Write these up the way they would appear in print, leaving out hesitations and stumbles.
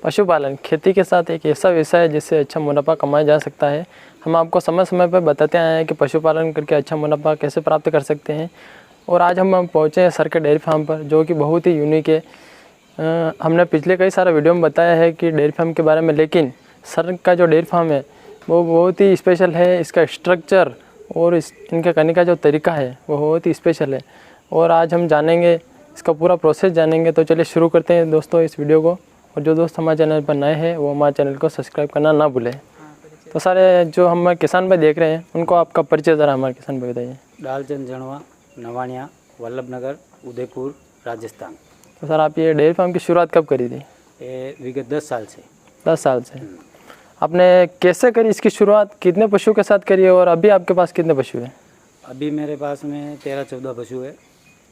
पशुपालन खेती के साथ एक ऐसा व्यवसाय है जिससे अच्छा मुनाफा कमाया जा सकता है। हम आपको समय समय पर बताते आए हैं कि पशुपालन करके अच्छा मुनाफा कैसे प्राप्त कर सकते हैं। और आज हम पहुँचे हैं सर के डेयरी फार्म पर, जो कि बहुत ही यूनिक है। हमने पिछले कई सारे वीडियो में बताया है कि डेयरी फार्म के बारे में, लेकिन सर का जो डेयरी फार्म है वो बहुत ही स्पेशल है। इसका स्ट्रक्चर और इनके करने का जो तरीका है वो बहुत ही स्पेशल है। और आज हम जानेंगे, इसका पूरा प्रोसेस जानेंगे। तो चलिए शुरू करते हैं दोस्तों इस वीडियो को। और जो दोस्त हमारे चैनल पर नए हैं वो हमारे चैनल को सब्सक्राइब करना ना भूलें। तो सारे जो हम किसान भाई देख रहे हैं उनको आपका परिचय ज़रा हमारे किसान भाई बताइए। डालचंद जणवा, नवानिया, वल्लभ नगर, उदयपुर, राजस्थान। तो सर आप ये डेयरी फार्म की शुरुआत कब करी थी? ये विगत 10 साल से। 10 साल से। आपने कैसे करी इसकी शुरुआत, कितने पशु के साथ करी है और अभी आपके पास कितने पशु हैं? अभी मेरे पास में 13-14 पशु है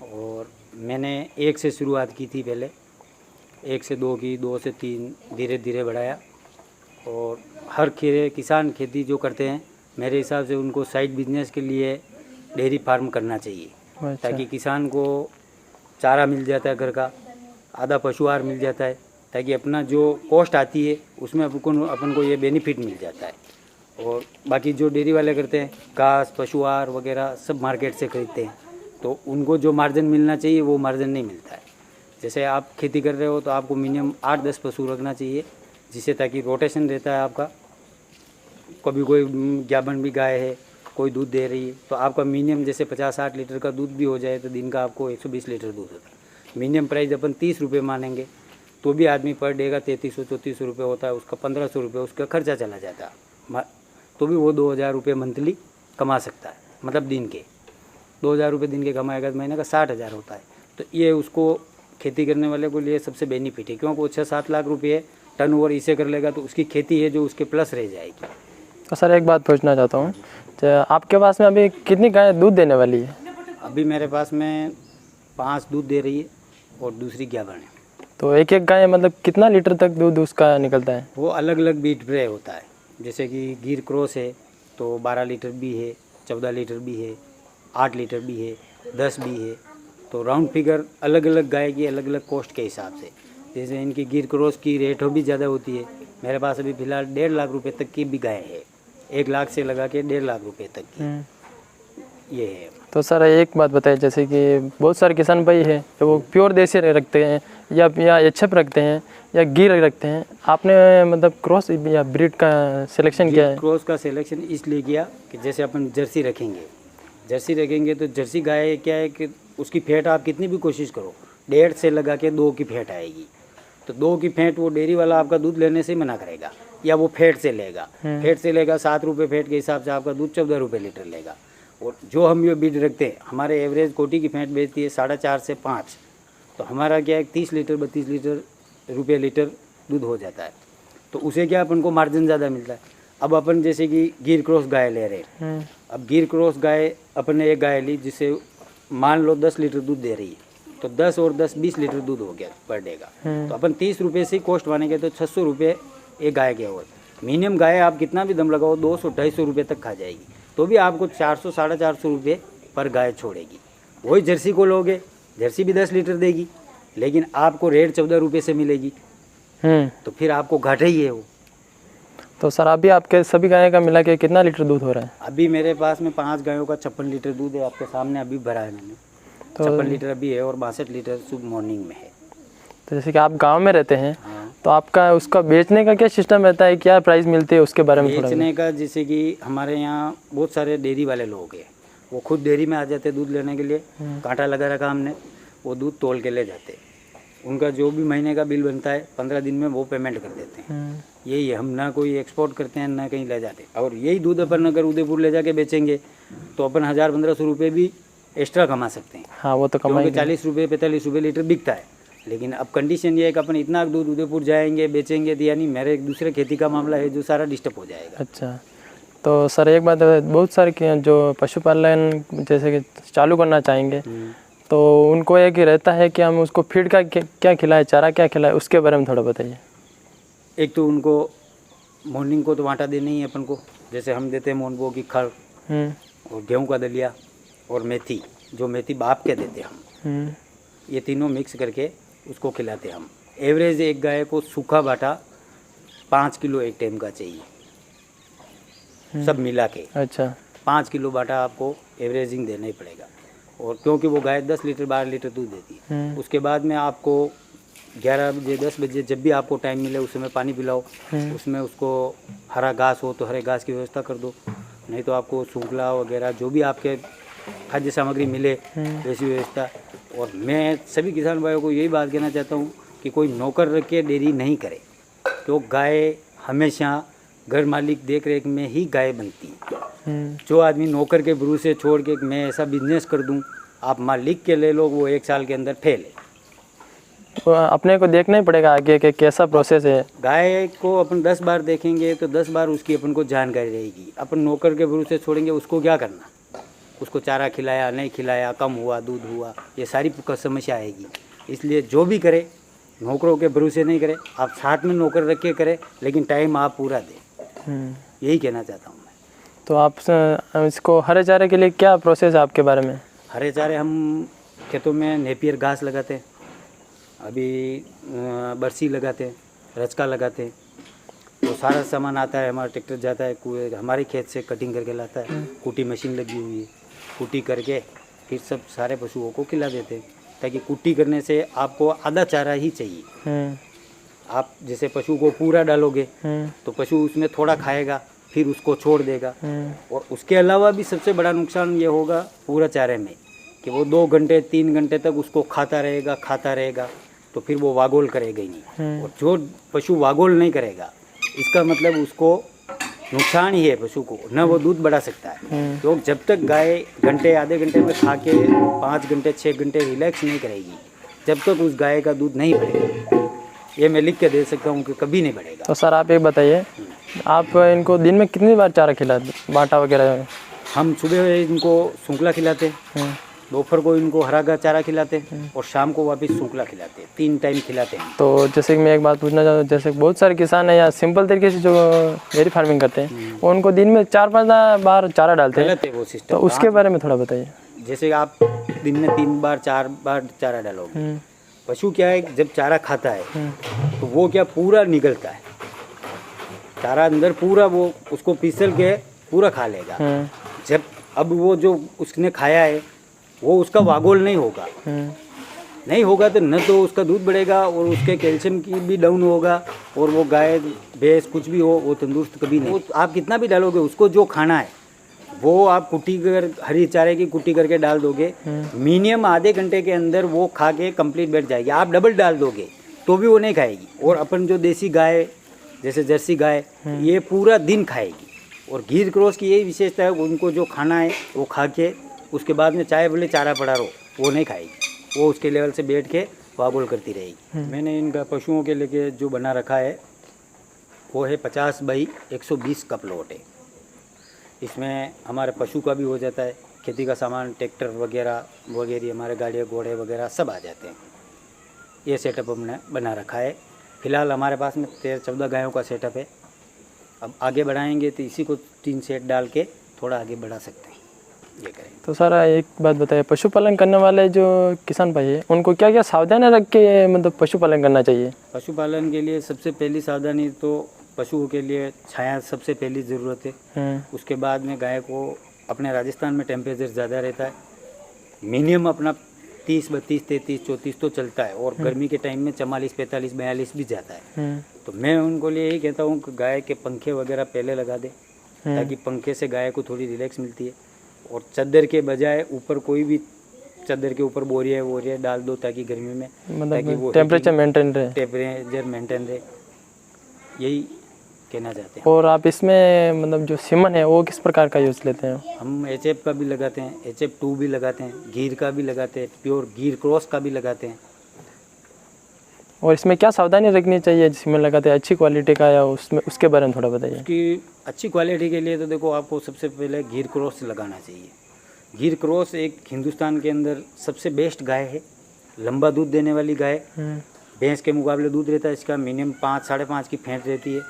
और मैंने 1 से शुरुआत की थी। पहले 1 से 2 की, 2 से 3, धीरे धीरे बढ़ाया। और हर किसान खेती जो करते हैं मेरे हिसाब से उनको साइड बिजनेस के लिए डेयरी फार्म करना चाहिए। अच्छा। ताकि किसान को चारा मिल जाता है घर का, आधा पशु आहार मिल जाता है, ताकि अपना जो कॉस्ट आती है उसमें अपन को ये बेनिफिट मिल जाता है। और बाकी जो डेयरी वाले करते हैं घास, पशु आहार वगैरह सब मार्केट से खरीदते हैं, तो उनको जो मार्जिन मिलना चाहिए वो मार्जिन नहीं मिलता है। जैसे आप खेती कर रहे हो तो आपको मिनिमम 8-10 पशु रखना चाहिए, जिससे ताकि रोटेशन रहता है आपका। कभी कोई ज्ञापन भी गाय है, कोई दूध दे रही है, तो आपका मिनिमम जैसे 50-60 लीटर का दूध भी हो जाए तो दिन का आपको 120 लीटर दूध होता है। मिनिमम प्राइस अपन 30 रुपये मानेंगे तो भी आदमी पर डे का 3300-3400 रुपये होता है। उसका 1500 रुपये उसका खर्चा चला जाता है, तो भी वो 2000 रुपये मंथली कमा सकता है। मतलब दिन के 2000 रुपये दिन के कमाएगा तो महीने का 60,000 होता है। तो ये उसको खेती करने वाले को लिए सबसे बेनिफिट है, क्योंकि वो 6-7 लाख रुपये टर्न ओवर इसे कर लेगा तो उसकी खेती है जो उसके प्लस रह जाएगी। तो सर एक बात पूछना चाहता हूँ, तो आपके पास में अभी कितनी गाय दूध देने वाली है? अभी मेरे पास में 5 दूध दे रही है और दूसरी 11 है। तो एक एक गाय मतलब कितना लीटर तक दूध उसका निकलता है? वो अलग अलग बीट पे होता है। जैसे कि गिर क्रॉस है तो 12 लीटर भी है, 14 लीटर भी है, 8 लीटर भी है, 10 भी है। तो राउंड फिगर अलग अलग गाय की अलग अलग कॉस्ट के हिसाब से। जैसे इनकी गिर क्रॉस की रेट भी ज़्यादा होती है। मेरे पास अभी फ़िलहाल 1.5 लाख रुपये तक की भी गाय है, 1 लाख से लगा के 1.5 लाख रुपये तक की ये है। तो सर एक बात बताइए, जैसे कि बहुत सारे किसान भाई हैं जो वो प्योर देसी रखते हैं या एचएफ रखते हैं या गिर रखते हैं। आपने मतलब क्रॉस या ब्रीड का सिलेक्शन किया है? क्रॉस का सिलेक्शन इसलिए किया कि जैसे अपन जर्सी रखेंगे तो जर्सी गाय क्या है कि उसकी फैट आप कितनी भी कोशिश करो 1.5 से लगा के 2 की फैट आएगी। तो 2 की फैट वो डेयरी वाला आपका दूध लेने से मना करेगा, या वो फैट से लेगा। 7 रुपये फैट के हिसाब से आपका दूध 14 रुपये लीटर लेगा। और जो हम ये बीड रखते हैं, हमारे एवरेज कोटी की फैट बेचती है 4.5 से 5, तो हमारा क्या है 30 लीटर 32 लीटर दूध हो जाता है। तो उसे क्या अपन को मार्जिन ज़्यादा मिलता है। अब अपन जैसे कि गिर क्रॉस गाय ले रहे हैं, अब गिर क्रॉस गाय अपन ने एक गाय ली जिससे मान लो 10 लीटर दूध दे रही है, तो 10 और 10 20 लीटर दूध हो गया पर डे का। तो अपन 30 रुपये से कॉस्ट मानेंगे तो 600 रुपये एक गाय के और मिनिमम गाय आप कितना भी दम लगाओ 200-250 रुपये तक खा जाएगी, तो भी आपको 400-450 रुपये पर गाय छोड़ेगी। वही जर्सी को लोगे, जर्सी भी 10 लीटर देगी, लेकिन आपको रेट 14 रुपये से मिलेगी। तो फिर आपको घाटा ही है वो। तो सर अभी आपके सभी गाय का मिला के कितना लीटर दूध हो रहा है? अभी मेरे पास में 5 गायों का 56 लीटर दूध है। आपके सामने अभी भरा है मैंने। तो 56 लीटर अभी है और 62 लीटर सुबह मॉर्निंग में है। तो जैसे कि आप गांव में रहते हैं, हाँ। तो आपका उसका बेचने का क्या सिस्टम रहता है, क्या प्राइस मिलती है उसके बारे में थोड़ा? बेचने का जैसे कि हमारे यहाँ बहुत सारे डेयरी वाले लोग हैं, वो खुद डेयरी में आ जाते दूध लेने के लिए। कांटा लगा रखा हमने, वो दूध तोल के ले जाते। उनका जो भी महीने का बिल बनता है 15 दिन में वो पेमेंट कर देते हैं। यही है, हम ना कोई एक्सपोर्ट करते हैं ना कहीं ले जाते। और यही दूध अपन अगर उदयपुर ले जाके बेचेंगे तो अपन 1000-1500 रुपये भी एक्स्ट्रा कमा सकते हैं। हाँ वो तो कमाएंगे। 40 रुपये 45 रुपये लीटर बिकता है। लेकिन अब कंडीशन ये है कि अपन इतना दूध उदयपुर जाएंगे बेचेंगे तो यानी मेरे एक दूसरे खेती का मामला है जो सारा डिस्टर्ब हो जाएगा। अच्छा, तो सर एक बात, बहुत सारे जो पशुपालन जैसे कि चालू करना चाहेंगे तो उनको एक ही रहता है कि हम उसको फीड का क्या खिलाएं, चारा क्या खिलाएं, उसके बारे में थोड़ा बताइए। एक तो उनको मॉर्निंग को तो आटा देना ही है अपन को, जैसे हम देते हैं मोनबो की खड़ और गेहूं का दलिया और मेथी, जो मेथी बाप के देते हम, ये तीनों मिक्स करके उसको खिलाते हम। एवरेज एक गाय को सूखा बाटा 5 किलो एक टाइम का चाहिए, सब मिला के। अच्छा 5 किलो बाटा आपको एवरेजिंग देना ही पड़ेगा। और क्योंकि वो गाय 10 लीटर 12 लीटर दूध देती है। उसके बाद में आपको 11 बजे 10 बजे जब भी आपको टाइम मिले उस समय पानी पिलाओ। उसमें उसको हरा घास हो तो हरे घास की व्यवस्था कर दो, नहीं तो आपको सूखला वगैरह जो भी आपके खाद्य सामग्री मिले वैसी व्यवस्था। और मैं सभी किसान भाइयों को यही बात कहना चाहता हूँ कि कोई नौकर रख के डेयरी नहीं करे, तो गाय हमेशा घर मालिक देख रेख में ही गाय बनती है। जो आदमी नौकर के भरोसे छोड़ के मैं ऐसा बिजनेस कर दूं, आप मालिक के ले लो, वो 1 साल के अंदर फेल है। तो अपने को देखना ही पड़ेगा आगे कि कैसा प्रोसेस है। गाय को अपन 10 बार देखेंगे तो 10 बार उसकी अपन को जानकारी रहेगी। अपन नौकर के भरोसे छोड़ेंगे, उसको क्या करना, उसको चारा खिलाया नहीं खिलाया, कम हुआ दूध हुआ, ये सारी समस्या आएगी। इसलिए जो भी करे नौकरों के भरोसे नहीं करे, आप साथ में नौकर रख के करें, लेकिन टाइम आप पूरा दें। यही कहना चाहता हूँ मैं। तो आप इसको हरे चारे के लिए क्या प्रोसेस है आपके बारे में? हरे चारे हम खेतों में नेपियर घास लगाते हैं, अभी बरसी लगाते हैं, रचका लगाते हैं। तो सारा सामान आता है, हमारा ट्रैक्टर जाता है हमारे खेत से कटिंग करके लाता है। कुटी मशीन लगी हुई है, कुटी करके फिर सब सारे पशुओं को खिला देते हैं। ताकि कुटी करने से आपको आधा चारा ही चाहिए। आप जैसे पशु को पूरा डालोगे तो पशु उसमें थोड़ा खाएगा, फिर उसको छोड़ देगा। और उसके अलावा भी सबसे बड़ा नुकसान ये होगा पूरा चारे में कि वो 2 घंटे 3 घंटे तक उसको खाता रहेगा, तो फिर वो वागोल करेगा ही नहीं। और जो पशु वागोल नहीं करेगा, इसका मतलब उसको नुकसान ही है पशु को, न वो दूध बढ़ा सकता है। तो जब तक गाय घंटे आधे घंटे में खा के 5 घंटे 6 घंटे रिलैक्स नहीं करेगी, जब तक उस गाय का दूध नहीं बढ़ेगा। ये मैं लिख के दे सकता हूँ कि कभी नहीं बढ़ेगा। तो सर आप एक बताइए, आप इनको दिन में कितनी बार चारा खिलाते, बाटा वगैरह? हम सुबह इनको सूखला खिलाते हैं, दोपहर को इनको हरा घास चारा खिलाते हैं और शाम को वापस सूखला खिलाते हैं। 3 टाइम खिलाते हैं। तो जैसे कि मैं एक बात पूछना चाहता हूँ, जैसे बहुत सारे किसान हैं या सिंपल तरीके से जो डेयरी फार्मिंग करते हैं, वो उनको दिन में 4-5 बार चारा डालते हैं, वो सिस्टम। तो उसके बारे में थोड़ा बताइए। जैसे आप दिन में 3 बार 4 बार चारा डालोगे, पशु क्या है जब चारा खाता है तो वो क्या पूरा निगलता है चारा अंदर पूरा, वो उसको फिसल के पूरा खा लेगा। जब अब वो जो उसने खाया है वो उसका वागोल नहीं होगा तो न तो उसका दूध बढ़ेगा और उसके कैल्शियम की भी डाउन होगा, और वो गाय भैंस कुछ भी हो वो तंदुरुस्त कभी नहीं। आप कितना भी डालोगे, उसको जो खाना है वो आप कुटी कर हरी चारे की कुटी करके डाल दोगे, मिनिमम आधे घंटे के अंदर वो खा के कंप्लीट बैठ जाएगी। आप डबल डाल दोगे तो भी वो नहीं खाएगी। और अपन जो देसी गाय जैसे जर्सी गाय, ये पूरा दिन खाएगी। और गिर क्रॉस की यही विशेषता है, उनको जो खाना है वो खा के उसके बाद में चाहे भले चारा पड़ा रहो वो नहीं खाएगी, वो उसके लेवल से बैठ के वागोल करती रहेगी। मैंने इनका पशुओं के लिए जो बना रखा है वो है 50 बाई 120 का प्लॉट है। इसमें हमारे पशु का भी हो जाता है, खेती का सामान ट्रैक्टर वगैरह हमारे गाड़ियाँ घोड़े वगैरह सब आ जाते हैं। ये सेटअप हमने बना रखा है। फ़िलहाल हमारे पास में 13-14 गायों का सेटअप है। अब आगे बढ़ाएंगे तो इसी को 3 सेट डाल के थोड़ा आगे बढ़ा सकते हैं, ये करें। तो सर एक बात बताइए, पशुपालन करने वाले जो किसान भाई है उनको क्या क्या सावधानी रख के मतलब पशुपालन करना चाहिए? पशुपालन के लिए सबसे पहली सावधानी तो पशुओं के लिए छाया सबसे पहली ज़रूरत है। उसके बाद में गाय को, अपने राजस्थान में टेम्परेचर ज़्यादा रहता है, मिनिमम अपना 30, 32, 33, 34 तो चलता है, और गर्मी के टाइम में 44, 45, 42 भी जाता है। तो मैं उनको लिए यही कहता हूँ कि गाय के पंखे वगैरह पहले लगा दे, ताकि पंखे से गाय को थोड़ी रिलैक्स मिलती है। और चादर के बजाय ऊपर कोई भी चादर के ऊपर बोरिया डाल दो, ताकि गर्मी में ताकि वो टेम्परेचर मेंटेन रहे, यही कहना चाहते हैं। और आप इसमें मतलब जो सीमन है वो किस प्रकार का यूज़ लेते हैं? हम HF का भी लगाते हैं, HF2 भी लगाते हैं, गिर का भी लगाते हैं, प्योर गिर क्रॉस का भी लगाते हैं। और इसमें क्या सावधानी रखनी चाहिए सीमन लगाते हैं, अच्छी क्वालिटी का, या उसमें उसके बारे में थोड़ा बताइए। उसकी अच्छी क्वालिटी के लिए तो देखो आपको सबसे पहले गिर क्रॉस लगाना चाहिए। गिर क्रॉस एक हिंदुस्तान के अंदर सबसे बेस्ट गाय है, लंबा दूध देने वाली गाय। भैंस के मुकाबले दूध रहता है इसका मिनिमम 5-5.5 की फेंट रहती है।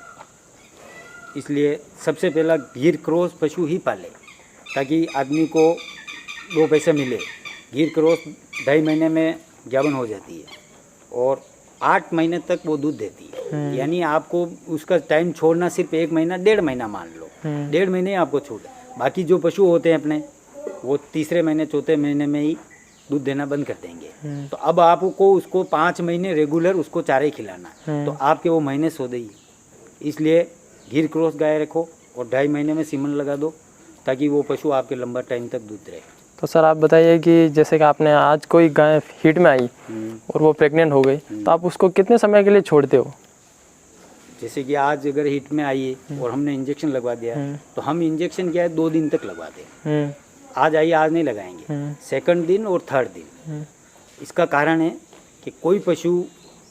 इसलिए सबसे पहला गिर क्रॉस पशु ही पाले, ताकि आदमी को 2 पैसे मिले। गिर क्रॉस 2.5 महीने में ज्ञापन हो जाती है, और 8 महीने तक वो दूध देती है। यानी आपको उसका टाइम छोड़ना सिर्फ 1 महीना 1.5 महीना मान लो, 1.5 महीने आपको छूट है। बाकी जो पशु होते हैं अपने, वो तीसरे महीने चौथे महीने में ही दूध देना बंद कर देंगे। तो अब आपको उसको 5 महीने रेगुलर उसको चारे खिलाना, तो आपके वो महीने सो देगी। इसलिए गिर क्रॉस गाय रखो और 2.5 महीने में सीमन लगा दो, ताकि वो पशु आपके लंबा टाइम तक दूध रहे। तो सर आप बताइए कि जैसे कि आपने आज कोई गाय हीट में आई और वो प्रेग्नेंट हो गई, तो आप उसको कितने समय के लिए छोड़ते हो? जैसे कि आज अगर हीट में आई है और हमने इंजेक्शन लगवा दिया, तो हम इंजेक्शन क्या है 2 दिन तक लगवाते हैं। आज आई, आज नहीं लगाएंगे, सेकंड दिन और थर्ड दिन। इसका कारण है कि कोई पशु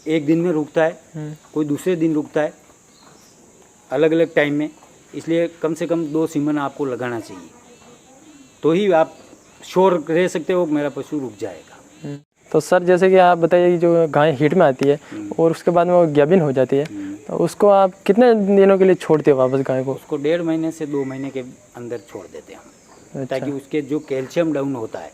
एक दिन में रुकता है, कोई दूसरे दिन रुकता है, अलग अलग टाइम में। इसलिए कम से कम 2 सीमन आपको लगाना चाहिए, तो ही आप श्योर रह सकते हो मेरा पशु रुक जाएगा। तो सर जैसे कि आप बताइए कि जो गाय हीट में आती है और उसके बाद में वो गाभिन हो जाती है, तो उसको आप कितने दिनों के लिए छोड़ते हो वापस गाय को? उसको 1.5 महीने से 2 महीने के अंदर छोड़ देते हैं हम, ताकि उसके जो कैल्शियम डाउन होता है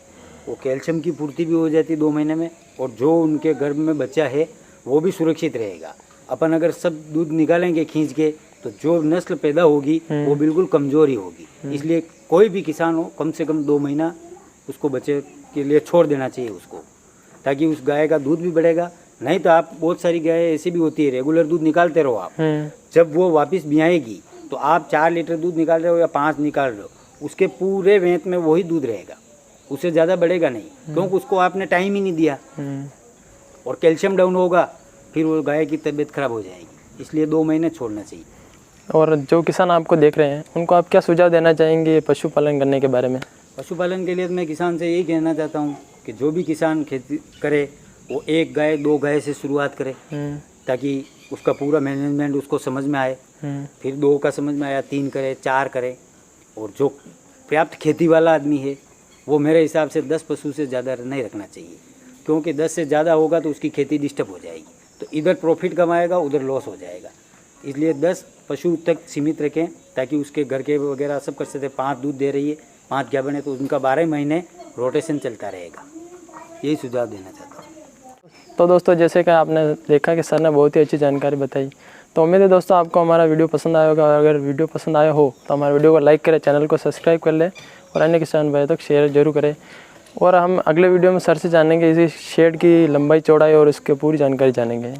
वो कैल्शियम की पूर्ति भी हो जाती है 2 महीने में, और जो उनके गर्भ में बच्चा है वो भी सुरक्षित रहेगा। अपन अगर सब दूध निकालेंगे खींच के, तो जो नस्ल पैदा होगी वो बिल्कुल कमज़ोर ही होगी। इसलिए कोई भी किसान हो, कम से कम 2 महीना उसको बच्चे के लिए छोड़ देना चाहिए उसको, ताकि उस गाय का दूध भी बढ़ेगा। नहीं तो आप बहुत सारी गाय ऐसी भी होती है, रेगुलर दूध निकालते रहो आप, जब वो वापस ब्याएगी तो आप 4 लीटर दूध निकाल रहे हो या 5 निकाल रहे हो, उसके पूरे वेत में वही दूध रहेगा, उससे ज़्यादा बढ़ेगा नहीं, क्योंकि उसको आपने टाइम ही नहीं दिया। और कैल्शियम डाउन होगा, फिर वो गाय की तबीयत खराब हो जाएगी। इसलिए 2 महीने छोड़ना चाहिए। और जो किसान आपको देख रहे हैं उनको आप क्या सुझाव देना चाहेंगे पशुपालन करने के बारे में? पशुपालन के लिए मैं किसान से यही कहना चाहता हूँ कि जो भी किसान खेती करे वो 1 गाय 2 गाय से शुरुआत करे, ताकि उसका पूरा मैनेजमेंट उसको समझ में आए। फिर 2 का समझ में आया 3 करे, 4 करे। और जो पर्याप्त खेती वाला आदमी है वो मेरे हिसाब से 10 पशु से ज़्यादा नहीं रखना चाहिए, क्योंकि 10 से ज़्यादा होगा तो उसकी खेती डिस्टर्ब हो जाएगी, तो इधर प्रॉफिट कमाएगा उधर लॉस हो जाएगा। इसलिए 10 पशु तक सीमित रखें, ताकि उसके घर के वगैरह सब कर सकते। 5 दूध दे रही है, 5 क्या बने, तो उनका 12 महीने रोटेशन चलता रहेगा। यही सुझाव देना चाहता हूँ। तो दोस्तों जैसे कि आपने देखा कि सर ने बहुत ही अच्छी जानकारी बताई, तो उम्मीद है दोस्तों आपको हमारा वीडियो पसंद आया होगा। अगर वीडियो पसंद आया हो तो हमारे वीडियो को लाइक करें, चैनल को सब्सक्राइब कर लें और अन्य किसान भाई तक शेयर जरूर करें। और हम अगले वीडियो में सर से जानेंगे इसी शेड की लंबाई चौड़ाई और इसकी पूरी जानकारी जानेंगे।